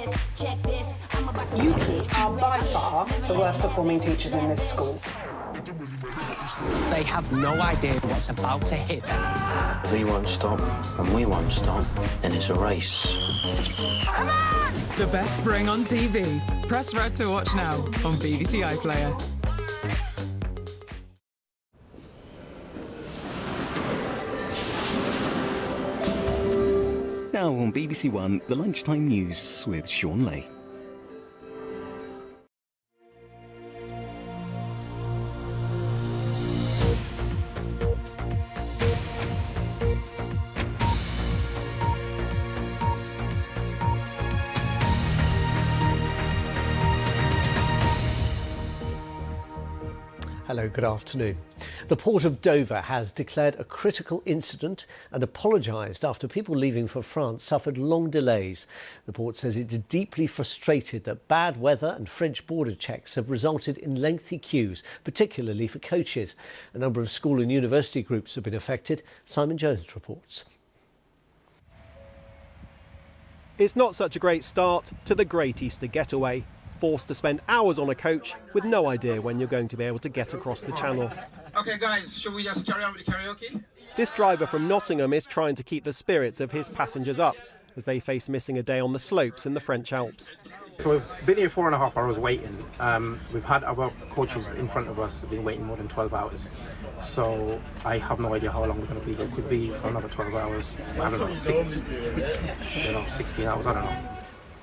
You two are by far the worst performing teachers in this school. They have no idea what's about to hit them. They won't stop, and we won't stop, and it's a race. Come on! The best spring on TV. Press red to watch now on BBC iPlayer. Now on BBC One, the lunchtime news with Sean Lay. Hello, good afternoon. The Port of Dover has declared a critical incident and apologised after people leaving for France suffered long delays. The port says it's deeply frustrated that bad weather and French border checks have resulted in lengthy queues, particularly for coaches. A number of school and university groups have been affected. Simon Jones reports. It's not such a great start to the Great Easter Getaway. Forced to spend hours on a coach with no idea when you're going to be able to get across the channel. OK guys, should we just carry on with the karaoke? This driver from Nottingham is trying to keep the spirits of his passengers up as they face missing a day on the slopes in the French Alps. So we've been here 4.5 hours waiting. We've had our coaches in front of us have been waiting more than 12 hours. So I have no idea how long we're going to be here. It could be for another 12 hours. I don't know, 16 hours, I don't know.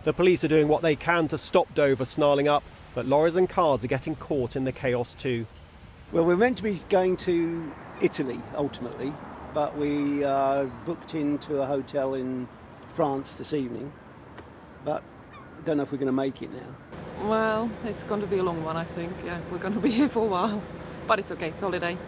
The police are doing what they can to stop Dover snarling up, but lorries and cars are getting caught in the chaos too. Well, we're meant to be going to Italy ultimately, but we booked into a hotel in France this evening, but I don't know if we're going to make it now. Well, it's going to be a long one, I think. Yeah, we're going to be here for a while, but it's okay, it's holiday.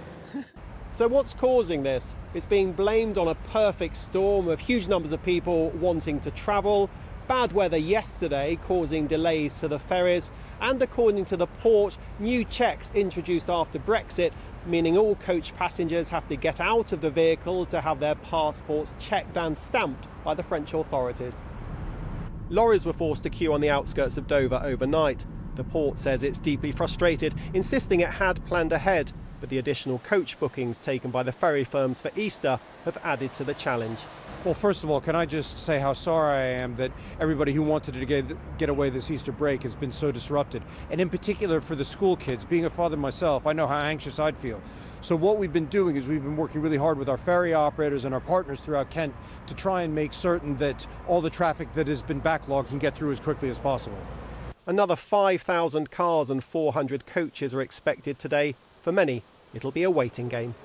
So what's causing this? It's being blamed on a perfect storm of huge numbers of people wanting to travel, bad weather yesterday causing delays to the ferries, and according to the port, new checks introduced after Brexit, meaning all coach passengers have to get out of the vehicle to have their passports checked and stamped by the French authorities. Lorries were forced to queue on the outskirts of Dover overnight. The port says it's deeply frustrated, insisting it had planned ahead, but the additional coach bookings taken by the ferry firms for Easter have added to the challenge. Well, first of all, can I just say how sorry I am that everybody who wanted to get away this Easter break has been so disrupted. And in particular for the school kids. Being a father myself, I know how anxious I'd feel. So what we've been doing is we've been working really hard with our ferry operators and our partners throughout Kent to try and make certain that all the traffic that has been backlogged can get through as quickly as possible. Another 5,000 cars and 400 coaches are expected today. For many, it'll be a waiting game.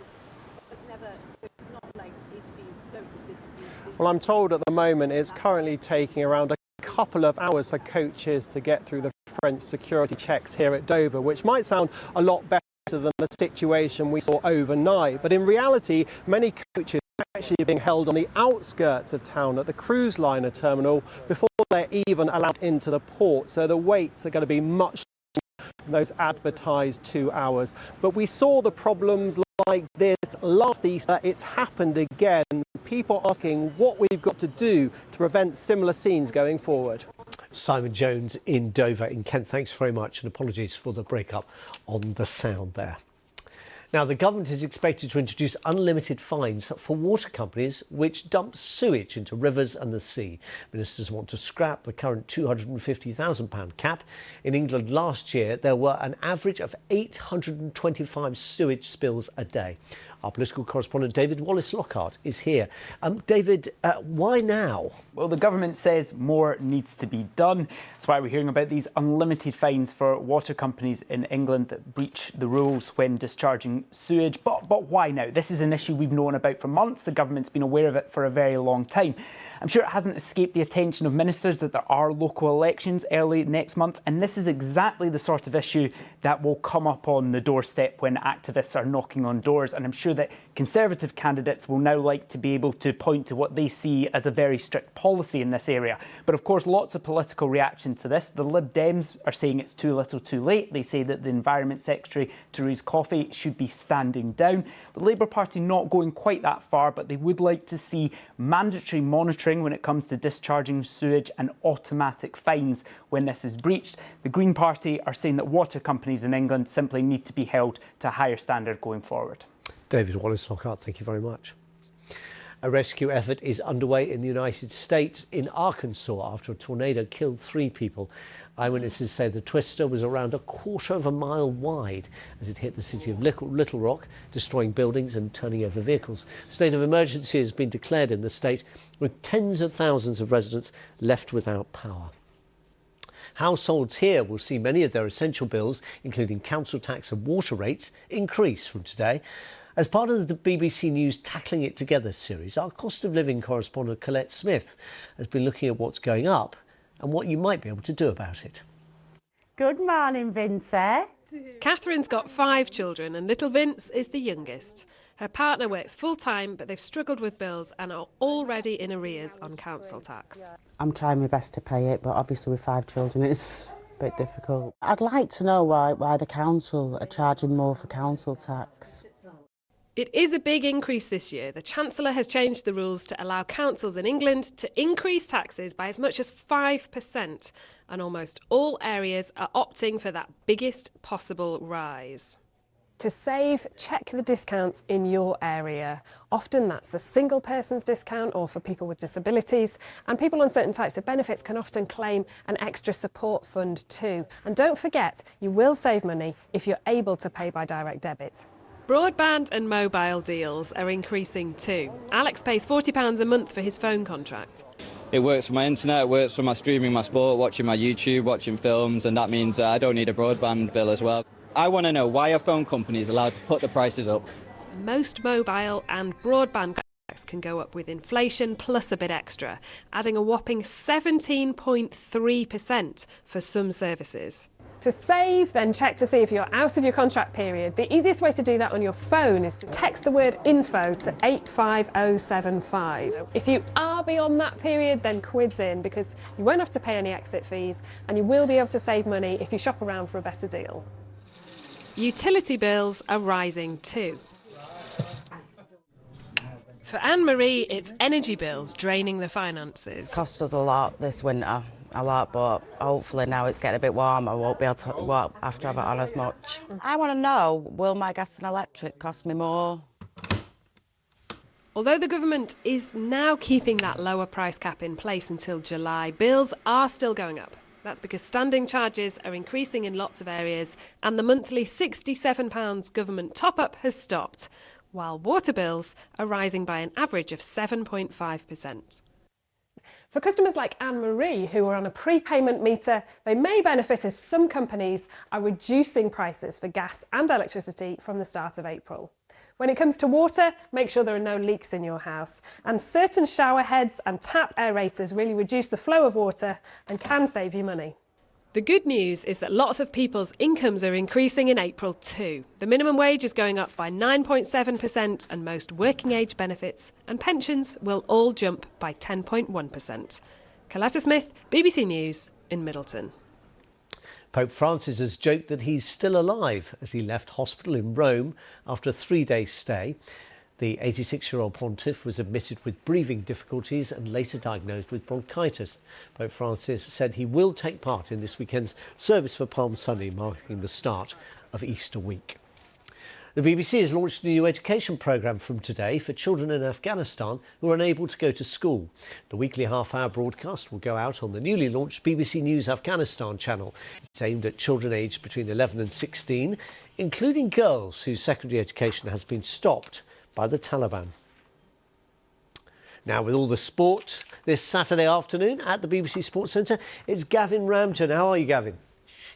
Well, I'm told at the moment it's currently taking around a couple of hours for coaches to get through the French security checks here at Dover, which might sound a lot better than the situation we saw overnight. But in reality, many coaches are actually being held on the outskirts of town at the cruise liner terminal before they're even allowed into the port. So the waits are going to be much longer than those advertised 2 hours. But we saw the problems like this last Easter. It's happened again. People asking what we've got to do to prevent similar scenes going forward. Simon Jones in Dover in Kent, thanks very much, and apologies for the breakup on the sound there. Now, the government is expected to introduce unlimited fines for water companies which dump sewage into rivers and the sea. Ministers want to scrap the current £250,000 cap. In England last year, there were an average of 825 sewage spills a day. Our political correspondent David Wallace-Lockhart is here. David, why now? Well, the government says more needs to be done. That's why we're hearing about these unlimited fines for water companies in England that breach the rules when discharging sewage. But why now? This is an issue we've known about for months. The government's been aware of it for a very long time. I'm sure it hasn't escaped the attention of ministers that there are local elections early next month, and this is exactly the sort of issue that will come up on the doorstep when activists are knocking on doors, and I'm sure that Conservative candidates will now like to be able to point to what they see as a very strict policy in this area. But of course, lots of political reaction to this. The Lib Dems are saying it's too little too late. They say that the Environment Secretary, Therese Coffey, should be standing down. The Labour Party not going quite that far, but they would like to see mandatory monitoring when it comes to discharging sewage and automatic fines when this is breached. The Green Party are saying that water companies in England simply need to be held to a higher standard going forward. David Wallace-Lockhart, thank you very much. A rescue effort is underway in the United States in Arkansas after a tornado killed 3 people. Eyewitnesses say the twister was around a quarter of a mile wide as it hit the city of Little Rock, destroying buildings and turning over vehicles. A state of emergency has been declared in the state, with tens of thousands of residents left without power. Households here will see many of their essential bills, including council tax and water rates, increase from today. As part of the BBC News Tackling It Together series, our cost of living correspondent Colette Smith has been looking at what's going up and what you might be able to do about it. Good morning, Vincent. Catherine's got 5 children and little Vince is the youngest. Her partner works full-time, but they've struggled with bills and are already in arrears on council tax. I'm trying my best to pay it, but obviously with 5 children it's a bit difficult. I'd like to know why the council are charging more for council tax. It is a big increase this year. The Chancellor has changed the rules to allow councils in England to increase taxes by as much as 5%, and almost all areas are opting for that biggest possible rise. To save, check the discounts in your area. Often that's a single person's discount or for people with disabilities, and people on certain types of benefits can often claim an extra support fund too. And don't forget, you will save money if you're able to pay by direct debit. Broadband and mobile deals are increasing too. Alex pays £40 a month for his phone contract. It works for my internet, it works for my streaming my sport, watching my YouTube, watching films, and that means I don't need a broadband bill as well. I want to know, why are phone companies allowed to put the prices up? Most mobile and broadband contracts can go up with inflation plus a bit extra, adding a whopping 17.3% for some services. To save, then check to see if you're out of your contract period. The easiest way to do that on your phone is to text the word info to 85075. If you are beyond that period, then quid's in, because you won't have to pay any exit fees and you will be able to save money if you shop around for a better deal. Utility bills are rising too. For Anne-Marie, it's energy bills draining the finances. It cost us a lot this winter. A lot, but hopefully now it's getting a bit warm, I won't be able to have to have it on as much. I want to know, will my gas and electric cost me more? Although the government is now keeping that lower price cap in place until July, bills are still going up. That's because standing charges are increasing in lots of areas and the monthly £67 government top-up has stopped, while water bills are rising by an average of 7.5%. For customers like Anne-Marie, who are on a prepayment meter, they may benefit as some companies are reducing prices for gas and electricity from the start of April. When it comes to water, make sure there are no leaks in your house. And certain shower heads and tap aerators really reduce the flow of water and can save you money. The good news is that lots of people's incomes are increasing in April too. The minimum wage is going up by 9.7% and most working age benefits and pensions will all jump by 10.1%. Coletta Smith, BBC News in Middleton. Pope Francis has joked that he's still alive as he left hospital in Rome after a 3-day stay. The 86-year-old pontiff was admitted with breathing difficulties and later diagnosed with bronchitis. Pope Francis said he will take part in this weekend's service for Palm Sunday, marking the start of Easter week. The BBC has launched a new education programme from today for children in Afghanistan who are unable to go to school. The weekly half-hour broadcast will go out on the newly launched BBC News Afghanistan channel. It's aimed at children aged between 11 and 16, including girls whose secondary education has been stopped by the Taliban. Now, with all the sport this Saturday afternoon at the BBC Sports Centre, it's Gavin Rampton. How are you, Gavin?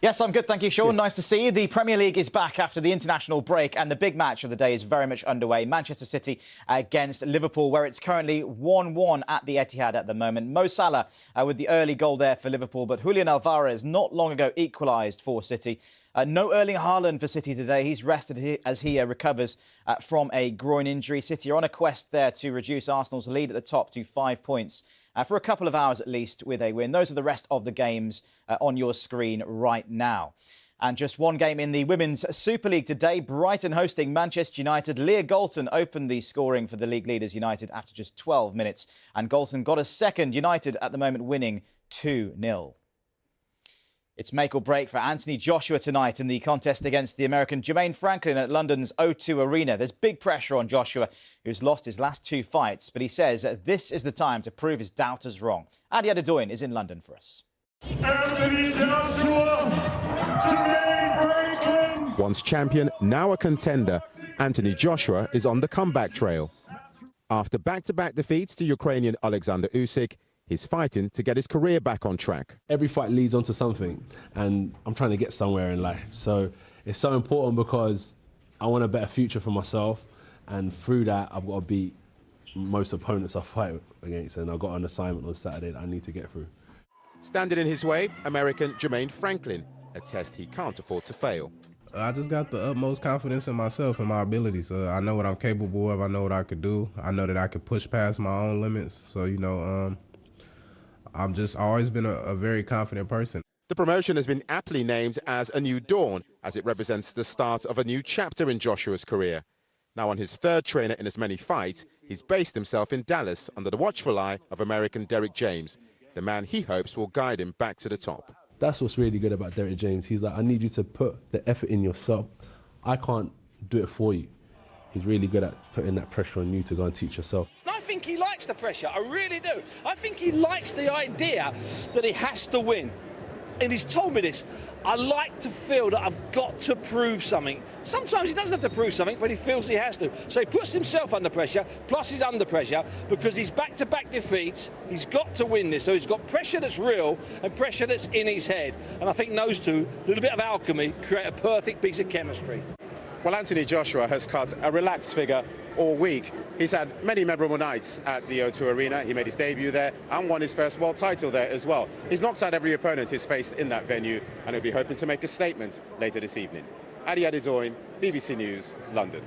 Yes, I'm good, thank you, Sean. Nice to see you. The Premier League is back after the international break, and the big match of the day is very much underway. Manchester City against Liverpool, where it's currently 1-1 at the Etihad at the moment. Mo Salah with the early goal there for Liverpool, but Julian Alvarez not long ago equalised for City. No Erling Haaland for City today. He's rested as he recovers from a groin injury. City are on a quest there to reduce Arsenal's lead at the top to 5 points. For a couple of hours at least with a win. Those are the rest of the games on your screen right now. And just one game in the Women's Super League today. Brighton hosting Manchester United. Leah Galton opened the scoring for the league leaders United after just 12 minutes. And Galton got a second. United at the moment winning 2-0. It's make or break for Anthony Joshua tonight in the contest against the American Jermaine Franklin at London's O2 Arena. There's big pressure on Joshua, who's lost his last 2 fights, but he says that this is the time to prove his doubters wrong. Adi Adedoyin is in London for us. Anthony Joshua, Jermaine Franklin. Once champion, now a contender, Anthony Joshua is on the comeback trail. After back-to-back defeats to Ukrainian Alexander Usyk, he's fighting to get his career back on track. Every fight leads on to something, and I'm trying to get somewhere in life. So it's so important because I want a better future for myself, and through that, I've got to beat most opponents I fight against, and I've got an assignment on Saturday that I need to get through. Standing in his way, American Jermaine Franklin, a test he can't afford to fail. I just got the utmost confidence in myself and my abilities. I know what I'm capable of. I know what I could do. I know that I could push past my own limits. So, you know, I'm just always been a very confident person. The promotion has been aptly named as a new dawn, as it represents the start of a new chapter in Joshua's career. Now on his third trainer in as many fights, he's based himself in Dallas under the watchful eye of American Derek James, the man he hopes will guide him back to the top. That's what's really good about Derek James. He's like, I need you to put the effort in yourself. I can't do it for you. He's really good at putting that pressure on you to go and teach yourself. I think he likes the pressure, I really do. I think he likes the idea that he has to win. And he's told me this. I like to feel that I've got to prove something. Sometimes he doesn't have to prove something, but he feels he has to. So he puts himself under pressure, plus he's under pressure, because he's back-to-back defeats. He's got to win this. So he's got pressure that's real and pressure that's in his head. And I think those two, a little bit of alchemy, create a perfect piece of chemistry. Well, Anthony Joshua has cut a relaxed figure all week. He's had many memorable nights at the O2 Arena. He made his debut there and won his first world title there as well. He's knocked out every opponent he's faced in that venue, and he'll be hoping to make a statement later this evening. Adi Adedoyin, BBC News, London.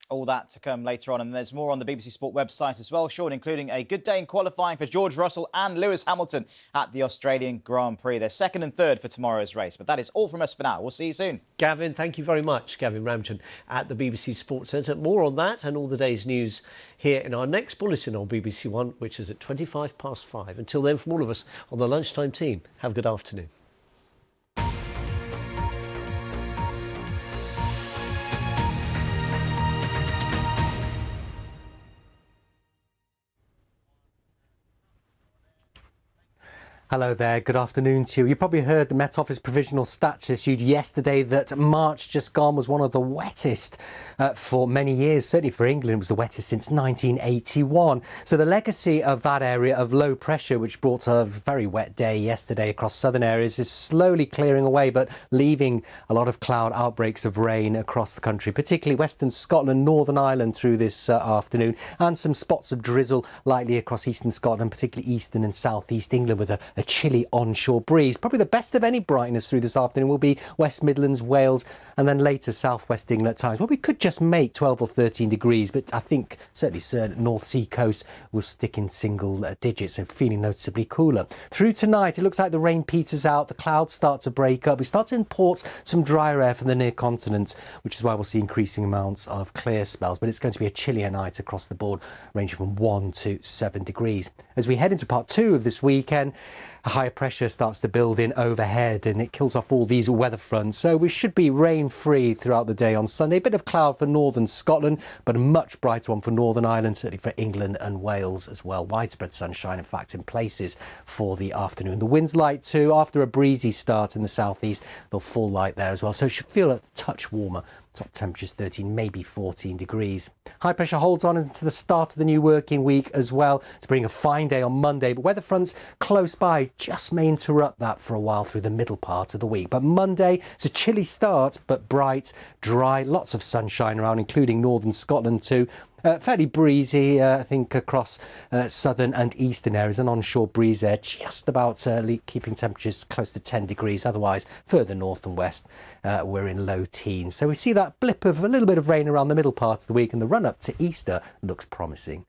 All that to come later on, and there's more on the BBC Sport website as well, Sean, including a good day in qualifying for George Russell and Lewis Hamilton at the Australian Grand Prix. They're second and third for tomorrow's race. But that is all from us for now. We'll see you soon. Gavin, thank you very much. Gavin Rampton at the BBC Sports Centre. More on that and all the day's news here in our next bulletin on BBC One, which is at 5:25. Until then, from all of us on the Lunchtime team, have a good afternoon. Hello there, good afternoon to you. You probably heard the Met Office provisional stats issued yesterday that March just gone was one of the wettest for many years. Certainly for England, it was the wettest since 1981. So the legacy of that area of low pressure, which brought a very wet day yesterday across southern areas, is slowly clearing away, but leaving a lot of cloud outbreaks of rain across the country, particularly Western Scotland, Northern Ireland through this afternoon, and some spots of drizzle likely across eastern Scotland, particularly eastern and southeast England, with a chilly onshore breeze. Probably the best of any brightness through this afternoon will be West Midlands, Wales, and then later southwest England at times. Well, we could just make 12 or 13 degrees, but I think certainly North Sea coast will stick in single digits, so feeling noticeably cooler. Through tonight, it looks like the rain peters out, the clouds start to break up. We start to import some drier air from the near continent, which is why we'll see increasing amounts of clear spells, but it's going to be a chillier night across the board, ranging from 1 to 7 degrees. As we head into part 2 of this weekend, a higher pressure starts to build in overhead and it kills off all these weather fronts. So we should be rain-free throughout the day on Sunday. A bit of cloud for northern Scotland, but a much brighter one for Northern Ireland, certainly for England and Wales as well. Widespread sunshine, in fact, in places for the afternoon. The wind's light too. After a breezy start in the southeast, they'll fall light there as well. So it should feel a touch warmer Top temperatures 13, maybe 14 degrees. High pressure holds on into the start of the new working week as well to bring a fine day on Monday. But weather fronts close by just may interrupt that for a while through the middle part of the week. But Monday, it's a chilly start, but bright, dry, lots of sunshine around, including northern Scotland too. Fairly breezy, I think, across southern and eastern areas. An onshore breeze there, just about keeping temperatures close to 10 degrees. Otherwise, further north and west, we're in low teens. So we see that blip of a little bit of rain around the middle part of the week, and the run-up to Easter looks promising.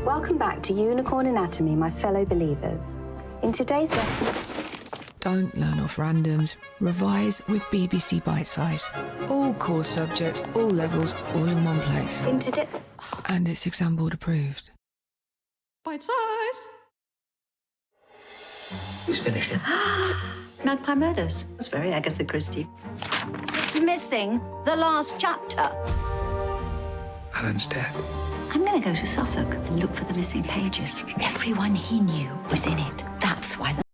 Welcome back to Unicorn Anatomy, my fellow believers. In today's lesson... Don't learn off randoms. Revise with BBC Bite Size. All core subjects, all levels, all in one place. And it's exam board approved. Bite Size! Who's finished it? Magpie Murders. It's very Agatha Christie. It's missing the last chapter. Alan's dead. I'm going to go to Suffolk and look for the missing pages. Everyone he knew was in it. That's why the